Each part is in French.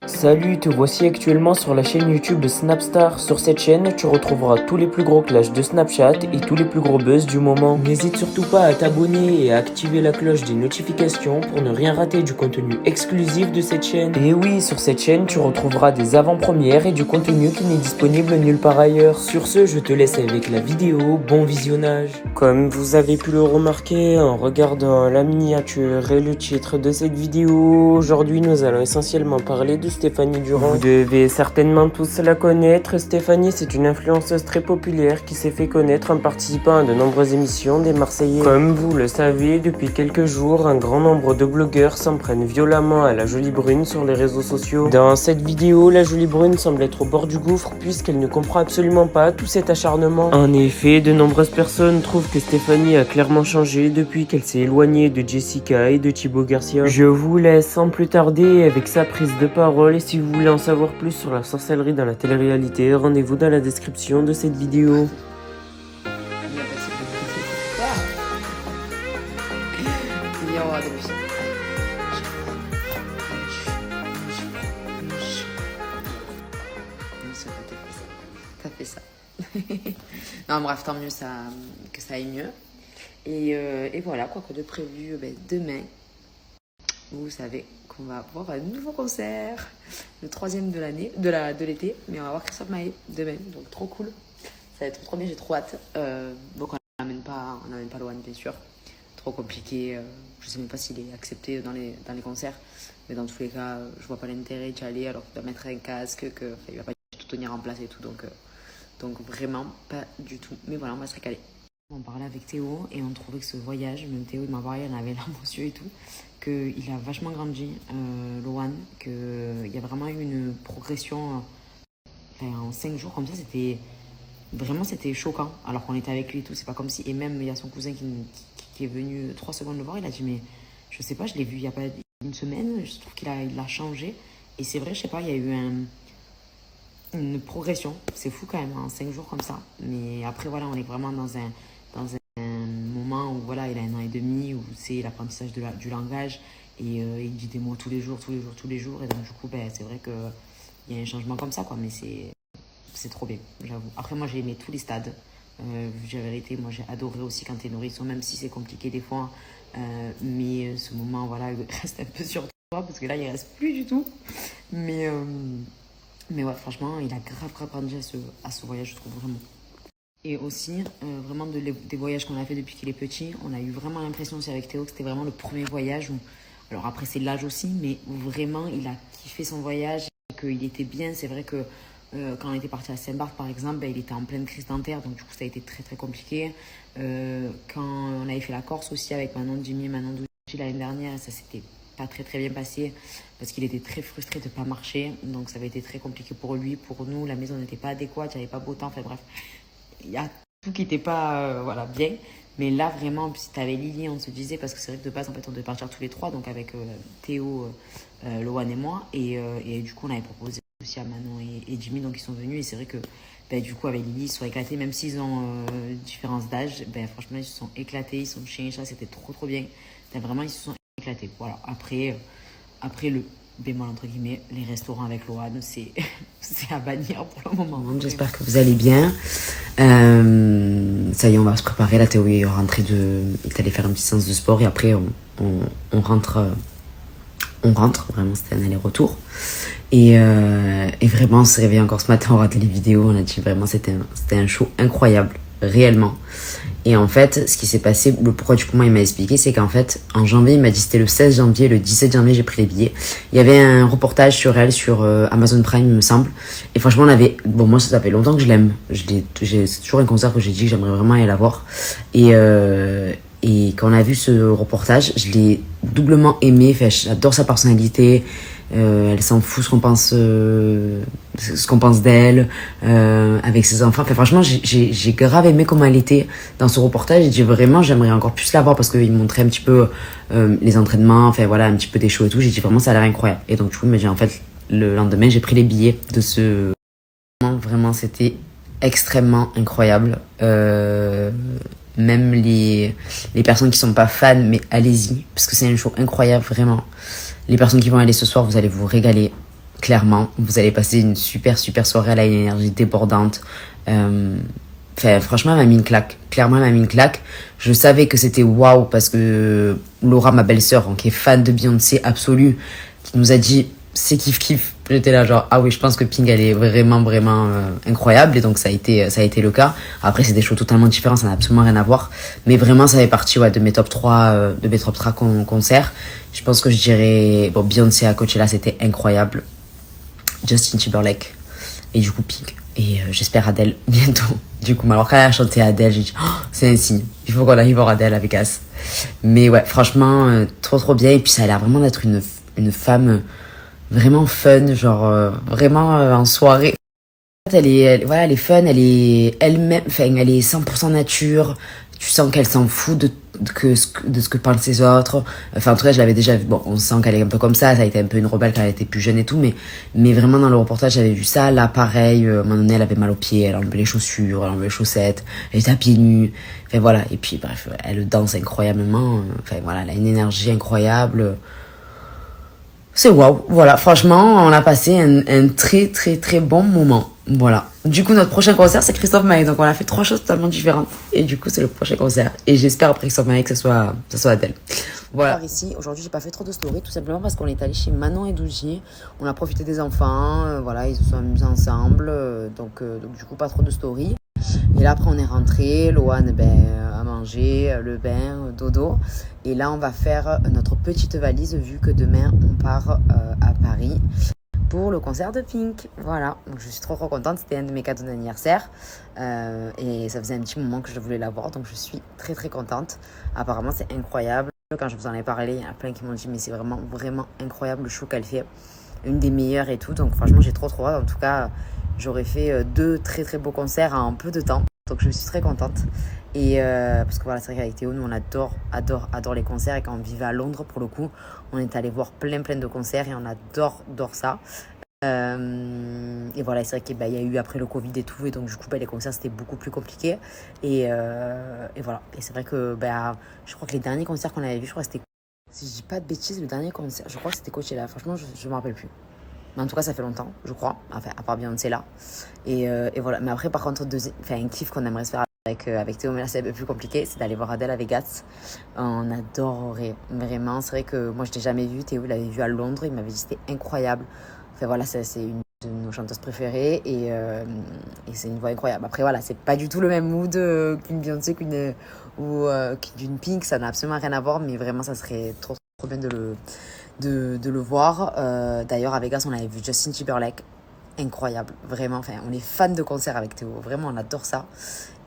Salut, te voici actuellement sur la chaîne YouTube de Snapstar. Sur cette chaîne, tu retrouveras tous les plus gros clashs de Snapchat et tous les plus gros buzz du moment. N'hésite surtout pas à t'abonner et à activer la cloche des notifications pour ne rien rater du contenu exclusif de cette chaîne. Et oui, sur cette chaîne, tu retrouveras des avant-premières et du contenu qui n'est disponible nulle part ailleurs. Sur ce, je te laisse avec la vidéo, bon visionnage. Comme vous avez pu le remarquer en regardant la miniature et le titre de cette vidéo, aujourd'hui nous allons essentiellement parler de Stéphanie Durand. Vous devez certainement tous la connaître. Stéphanie, c'est une influenceuse très populaire qui s'est fait connaître en participant à de nombreuses émissions des Marseillais. Comme vous le savez, depuis quelques jours, un grand nombre de blogueurs s'en prennent violemment à la Jolie Brune sur les réseaux sociaux. Dans cette vidéo, la Jolie Brune semble être au bord du gouffre puisqu'elle ne comprend absolument pas tout cet acharnement. En effet, de nombreuses personnes trouvent que Stéphanie a clairement changé depuis qu'elle s'est éloignée de Jessica et de Thibaut Garcia. Je vous laisse sans plus tarder avec sa prise de parole. Et si vous voulez en savoir plus sur la sorcellerie dans la télé-réalité, rendez-vous dans la description de cette vidéo. T'as fait ça. Non, bref, tant mieux que ça aille mieux. Et voilà, quoi que de prévu, demain, vous savez qu'on va avoir un nouveau concert, le 3e de l'année, de l'été, mais on va voir Christophe Maé demain, donc trop cool. Ça va être trop bien, j'ai trop hâte. Donc on n'amène pas Lohan, bien sûr. Trop compliqué, je sais même pas s'il est accepté dans les concerts, mais dans tous les cas, je vois pas l'intérêt d'y aller alors qu'il doit mettre un casque, il va pas tout tenir en place et tout, donc vraiment pas du tout. Mais voilà, on va se régaler. On parlait avec Théo et on trouvait que ce voyage, même Théo il m'a parlé, il en avait larmes aux yeux et tout, qu'il a vachement grandi, Lohan, qu'il y a vraiment eu une progression en 5 jours comme ça, c'était choquant alors qu'on était avec lui et tout, c'est pas comme si, et même il y a son cousin qui est venu 3 secondes le voir, il a dit mais je sais pas, je l'ai vu il y a pas une semaine, je trouve qu'il a changé, et c'est vrai, je sais pas, il y a eu une progression, c'est fou quand même en 5 jours comme ça, mais après voilà, on est vraiment dans un moment où voilà, il a 1 an et demi, où c'est l'apprentissage du langage, et il dit des mots tous les jours, et donc du coup c'est vrai qu'il y a un changement comme ça quoi, mais c'est trop bien, j'avoue. Après moi j'ai aimé tous les stades, la vérité, moi j'ai adoré aussi quand t'es nourrisson, même si c'est compliqué des fois, mais ce moment voilà, il reste un peu sur toi, parce que là il reste plus du tout, mais ouais, franchement, il a grave grandi à ce voyage, je trouve, vraiment. Et aussi, vraiment des voyages qu'on a fait depuis qu'il est petit, on a eu vraiment l'impression aussi avec Théo que c'était vraiment le premier voyage où, alors après c'est l'âge aussi, mais où vraiment il a kiffé son voyage, qu'il était bien. C'est vrai que quand on était parti à Saint-Barth par exemple, il était en pleine crise dentaire, donc du coup ça a été très très compliqué. Quand on avait fait la Corse aussi avec Manon Jimmy et Manon Douci l'année dernière, ça s'était pas très bien passé parce qu'il était très frustré de ne pas marcher, donc ça avait été très compliqué pour lui, pour nous, la maison n'était pas adéquate, il n'y avait pas beau temps, enfin bref, il y a tout qui n'était pas bien, mais là vraiment, si tu avais Lily, on se disait, parce que c'est vrai que de base en fait on devait partir tous les trois, donc avec Théo, Lohan et moi, et du coup on avait proposé aussi à Manon et Jimmy, donc ils sont venus, et c'est vrai que du coup avec Lily ils se sont éclatés, même s'ils ont différence d'âge, franchement ils se sont éclatés, ils sont chiens et chats, c'était trop bien, vraiment ils se sont éclatés. Voilà, après le bémol entre guillemets, les restaurants avec Lohan, c'est à bannir pour le moment. J'espère que vous allez bien. Ça y est, on va se préparer. Là, Théo est rentré il est allé faire une petite séance de sport et après on rentre. Vraiment, c'était un aller-retour. Et vraiment, on s'est réveillé encore ce matin, on raté les vidéos. On a dit vraiment, c'était un show incroyable, réellement. Et en fait, ce qui s'est passé, le pourquoi du comment il m'a expliqué, c'est qu'en fait, en janvier, il m'a dit c'était le 16 janvier, le 17 janvier, j'ai pris les billets. Il y avait un reportage sur elle, sur Amazon Prime, il me semble. Et franchement, moi, ça fait longtemps que je l'aime. C'est toujours un concert que j'ai dit que j'aimerais vraiment aller la voir. Et quand on a vu ce reportage, je l'ai doublement aimé. Enfin, j'adore sa personnalité. Elle s'en fout ce qu'on pense d'elle, avec ses enfants. Enfin, franchement, j'ai grave aimé comment elle était dans ce reportage. Et vraiment, j'aimerais encore plus la voir parce qu'il montrait un petit peu les entraînements, enfin voilà, un petit peu des shows et tout. J'ai dit vraiment, ça a l'air incroyable. Et donc, du coup, en fait, le lendemain, j'ai pris les billets de ce... Vraiment, c'était extrêmement incroyable. Même les personnes qui sont pas fans, mais allez-y, parce que c'est un show incroyable, vraiment. Les personnes qui vont aller ce soir, vous allez vous régaler. clairement. Vous allez passer une super soirée, elle a une énergie débordante. Franchement, elle m'a mis une claque. Clairement, elle m'a mis une claque. Je savais que c'était waouh parce que Laura, ma belle-sœur, qui est fan de Beyoncé absolue, qui nous a dit c'est kiff. J'étais là genre ah oui, je pense que Pink elle est vraiment incroyable et donc ça a été le cas. Après c'est des shows totalement différents, ça n'a absolument rien à voir, mais vraiment ça fait partie de mes top 3 concerts. Je pense que je dirais bon Beyoncé à Coachella, c'était incroyable. Justin Timberlake et du coup Pink et j'espère Adele bientôt. Du coup, alors quand elle a chanté Adele, j'ai dit oh, c'est un signe, il faut qu'on arrive voir Adele à Vegas. Mais ouais, franchement trop bien et puis ça a l'air vraiment d'être une femme vraiment fun, genre vraiment en soirée. Elle est fun, elle est elle-même, enfin elle est 100% nature. Tu sens qu'elle s'en fout de ce que pensent les autres. Enfin en tout cas je l'avais déjà vu. Bon, on sent qu'elle est un peu comme ça a été un peu une rebelle quand elle était plus jeune et tout, mais vraiment dans le reportage j'avais vu ça. Là pareil, à un moment donné elle avait mal aux pieds, elle enlevait les chaussures, elle enlevait les chaussettes, elle était à pieds nus. Enfin voilà, et puis bref, elle danse incroyablement. Enfin voilà, elle a une énergie incroyable. C'est waouh, voilà, franchement, on a passé un très bon moment. Voilà. Du coup, notre prochain concert, c'est Christophe Maé. Donc, on a fait 3 choses totalement différentes. Et du coup, c'est le prochain concert. Et j'espère après Christophe Maé que ce soit Adèle. Voilà. Par ici, aujourd'hui, j'ai pas fait trop de stories, tout simplement parce qu'on est allé chez Manon et Dougy. On a profité des enfants, voilà, ils se sont amusés ensemble. Donc, du coup, pas trop de stories. Et là, après, on est rentré. Loane, a mangé, le bain, dodo. Et là, on va faire notre petite valise vu que demain, on part à Paris pour le concert de Pink. Voilà, donc je suis trop contente. C'était un de mes cadeaux d'anniversaire. Et ça faisait un petit moment que je voulais l'avoir. Donc, je suis très contente. Apparemment, c'est incroyable. Quand je vous en ai parlé, il y en a plein qui m'ont dit mais c'est vraiment incroyable le show qu'elle fait. Une des meilleures et tout. Donc, franchement, j'ai trop hâte. En tout cas, j'aurais fait 2 très beaux concerts en peu de temps. Donc je suis très contente. Et parce que voilà, c'est vrai qu'avec Théo, nous on adore les concerts. Et quand on vivait à Londres, pour le coup, on est allé voir plein de concerts et on adore ça. Et voilà, c'est vrai qu'il y a eu après le Covid et tout. Et donc du coup, les concerts c'était beaucoup plus compliqué. Et voilà. Et c'est vrai que je crois que les derniers concerts qu'on avait vus, je crois que c'était, si je dis pas de bêtises, le dernier concert, je crois que c'était Coachella. Franchement, je me rappelle plus. Mais en tout cas, ça fait longtemps, je crois. Enfin, à part Beyoncé là. Et voilà. Mais après, par contre, un kiff qu'on aimerait se faire avec Théo, mais là, c'est un peu plus compliqué, c'est d'aller voir Adèle à Vegas. On adorerait. Vraiment, c'est vrai que moi, je l'ai jamais vu. Théo l'avait vu à Londres. Il m'avait dit que c'était incroyable. Enfin, voilà, c'est une de nos chanteuses préférées. Et c'est une voix incroyable. Après, voilà, c'est pas du tout le même mood qu'une Beyoncé, qu'une Pink. Ça n'a absolument rien à voir. Mais vraiment, ça serait trop bien de le voir. D'ailleurs, à Vegas, on avait vu Justin Timberlake. Incroyable, vraiment. Enfin, on est fan de concert avec Théo. Vraiment, on adore ça.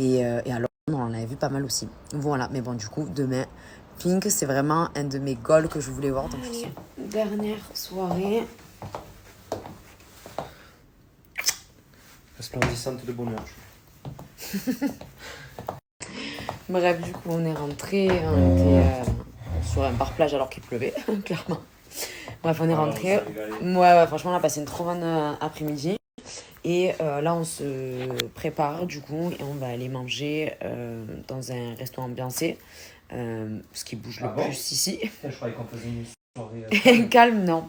Et alors, on en avait vu pas mal aussi. Voilà, mais bon, du coup, demain, Pink, c'est vraiment un de mes goals que je voulais voir. Donc, dernière soirée. Resplendissante de bonheur. Bref, du coup, on est rentré. On était sur un bar-plage alors qu'il pleuvait, clairement. Bref, on est rentré. Ouais, franchement, on a passé une trop bonne après-midi. Et là, on se prépare du coup et on va aller manger dans un restaurant ambiancé. Ce qui bouge le plus ici. Je croyais qu'on faisait une soirée. Calme, non.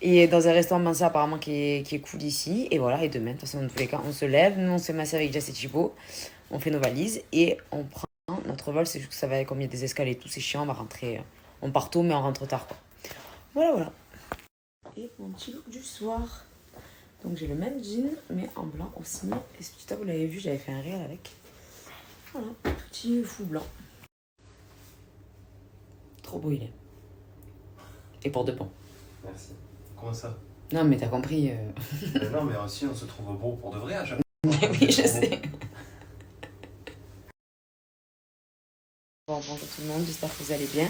Et dans un restaurant ambiancé apparemment qui est cool ici. Et voilà, et demain, de toute façon, dans tous les cas, on se lève. Nous, on se fait masser avec Jess et Thibaut. On fait nos valises et on prend notre vol. C'est juste que ça va, comme il y a des escaliers et tout, c'est chiant. On va rentrer. On part tôt, mais on rentre tard, quoi. Voilà. Et mon petit look du soir. Donc j'ai le même jean, mais en blanc aussi. Et ce petit top, vous l'avez vu, j'avais fait un réel avec. Voilà, petit fou blanc. Trop beau il est. Et pour de bon. Merci. Comment ça? Non mais t'as compris. Non mais aussi on se trouve beau pour de vrai à chaque fois. Oui, je sais. Bonjour tout le monde, j'espère que vous allez bien.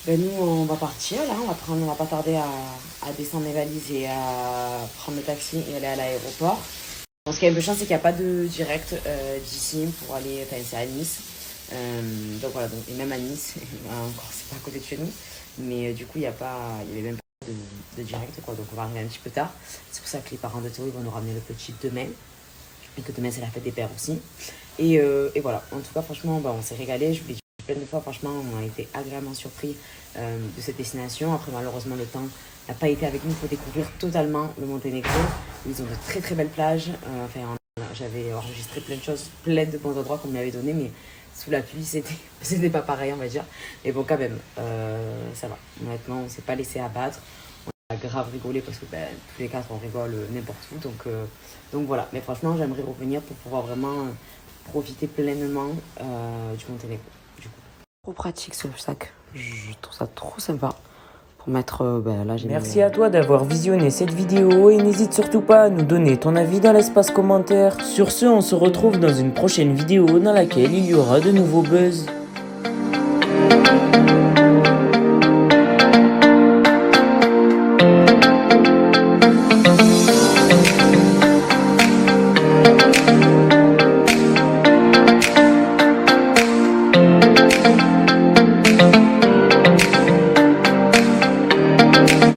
Nous, on va partir là, on va pas tarder à descendre les valises et à prendre le taxi et aller à l'aéroport. Ce qui est un peu chiant, c'est qu'il n'y a pas de direct d'ici pour aller, enfin c'est à Nice. Donc voilà, et même à Nice, encore c'est pas à côté de chez nous, mais du coup il y avait même pas de direct quoi, donc on va arriver un petit peu tard. C'est pour ça que les parents de Théo ils vont nous ramener le petit demain, et que demain c'est la fête des pères aussi. Et voilà, en tout cas franchement on s'est régalé, je vous l'ai dit plein de fois, franchement on a été agréablement surpris de cette destination. Après malheureusement le temps n'a pas été avec nous pour découvrir totalement le Monténégro. Ils ont de très très belles plages. J'avais enregistré plein de choses, plein de bons endroits qu'on me l'avait donné, mais sous la pluie, c'était pas pareil, on va dire. Mais bon, quand même, ça va. Honnêtement, on s'est pas laissé abattre. On a grave rigolé parce que tous les quatre, on rigole n'importe où. Donc voilà. Mais franchement, j'aimerais revenir pour pouvoir vraiment profiter pleinement du Monténégro. Du coup. Trop pratique ce sac. Je trouve ça trop sympa. Pour mettre, là, j'ai Merci à toi d'avoir visionné cette vidéo et n'hésite surtout pas à nous donner ton avis dans l'espace commentaire. Sur ce, on se retrouve dans une prochaine vidéo dans laquelle il y aura de nouveaux buzz.